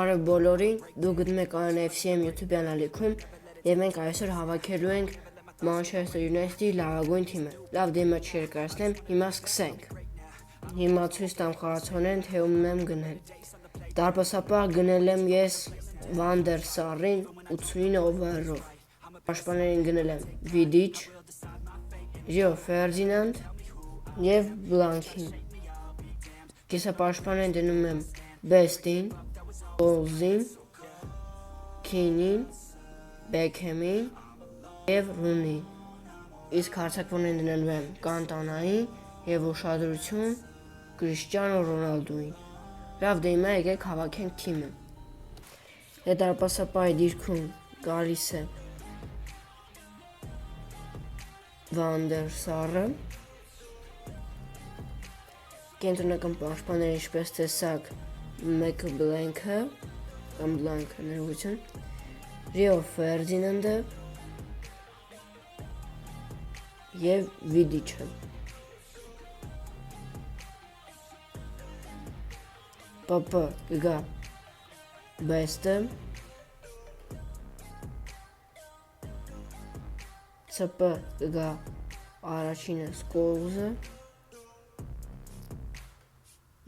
Բարև բոլորին, դուք գտնում եք ANFCM YouTube ալիքում եւ մենք այսօր հավաքելու ենք Manchester United-ի լավագույն թիմը։ Լավ, դե մը չերկարացնեմ, հիմա սկսենք։ Հիմա ցույց տամ խաղացողներին, թե ում եմ գնել։ Դարպասապահ գնել եմ ես Van der Sar-ին 89 օվերով։ Պաշտպաններին գնել եմ Vidic, Rio Ferdinand եւ Blank-ին։ Կիսապաշտպաններին դնում եմ Best-ին, Scholes-ին, Keane-ին, Beckham-ին եւ Rooney-ին։ Իսկ հարձակվողներին դնել եմ Cantona-ին եւ ուշադրություն Cristiano Ronaldo-ին։ Լավ, դե հիմա եկեք հավաքենք թիմը։ Հետարպասապահի դիրքում գալիս է Van der Sar-ը։ Կենտրոնական պաշտպանները ինչպես տեսակ Blank-ը կամ Blank-ը ներողություն, Rio Ferdinand-ը եւ Vidic-ը։ ՊՊ կգա Best-ը, ՑՊ կգա առաջինը Scholes-ը,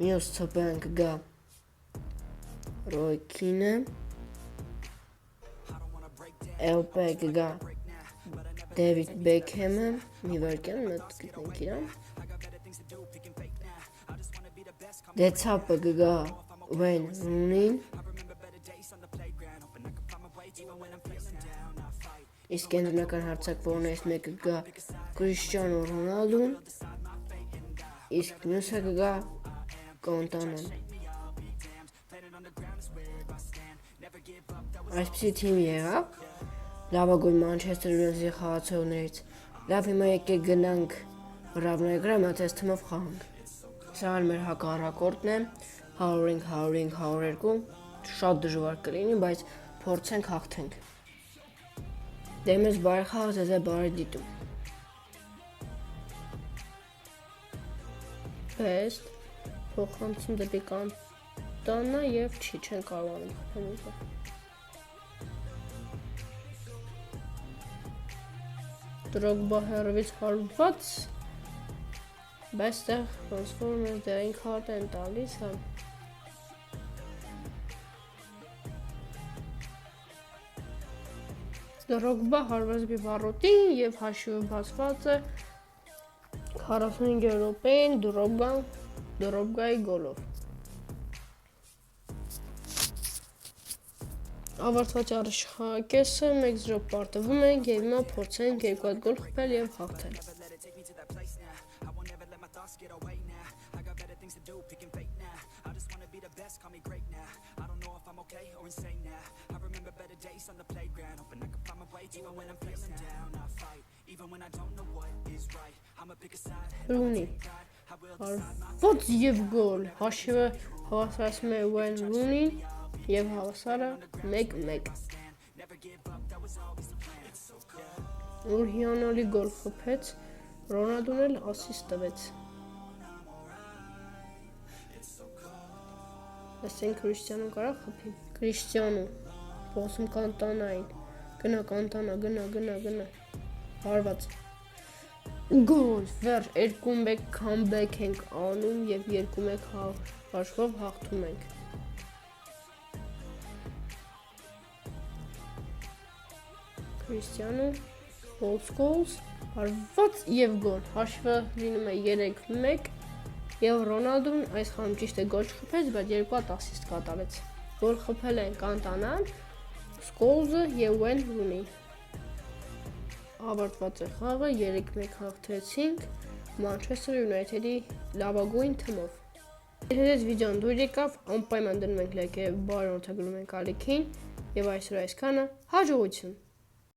մյուս ՑՊ-ն կգա Roy Keane-ը, LP կգա David Beckham-ը, մի վարքյան մոտ գտնենք իրան, դեցապը կգա Wayne Rooney-ին, իսկ կենտրոնական հարձակվողներից մեկը կգա Cristiano Ronaldo-ն, իսկ մյուսը կգա Cantona-ն։ Այսպիսի թիմ եղավ լավագույն Manchester United-ի խաղացողներից։ Լավ, հիմա եկեք գնանք ռավնագրամ, այդպես թիմով խաղանք։ Սա մեր հակառակորդն է, 100-100-102, շատ դժվար կլինի, բայց փորձենք հաղթենք։ Դե մեզ բարի խաղ, ձեզ է բարի դիտում։ Best, փոխանցում դեպի Cantona եւ չեն կարողանում խփել ուղղը։ Drogba հերվից հարված, բայց տեղ transformer դերին քարտ են տալիս, հա։ Drogba հարված բի վարոտին եւ հաշիվը բացված է 45 րոպեին Drogba-ի գոլով։ Ավարտված առաջխաղակեսը 1-0 պարտվում ենք եւ հիմա փորձենք 2 հատ գոլ խփել եւ հաղթել։ Rooney հարված եւ գոլ, հաշիվը հավասարացնում է Wayne Rooney-ին եւ հավասարը 1-1։ Որ հիանալի գոլ խփեց, Ռոնալդոն էլ ասիստ տվեց։ Ասենք Cristiano կարա խփի։ Cristiano փոխում Cantona-ին։ Գնա Cantona, գնա։ Հարված։ Գոլ, վեր 2-1 comeback ենք անում եւ 2-1 հաշվով հաղթում ենք։ Cristiano, Scholes, հարված եւ գոլ, հաշվը լինում է 3-1 եւ Ռոնալդոն այս խաղում ճիշտ է գոլ չխփեց, բայց 2 հատ ասիստ կատարեց։ Գոլ խփել են Cantona-ն, Scholes-ը եւ Wayne Rooney-ն։ Ավարտված է խաղը, 3-1 հաղթեցինք Manchester United-ի լավագույն թիմով։ Եթե ձեզ վիդեոն դուր եկավ, անպայման դնում ենք լայք եւ բարի օգտագործում ենք ալիքին եւ այսօր այսքանը, հաջողություն։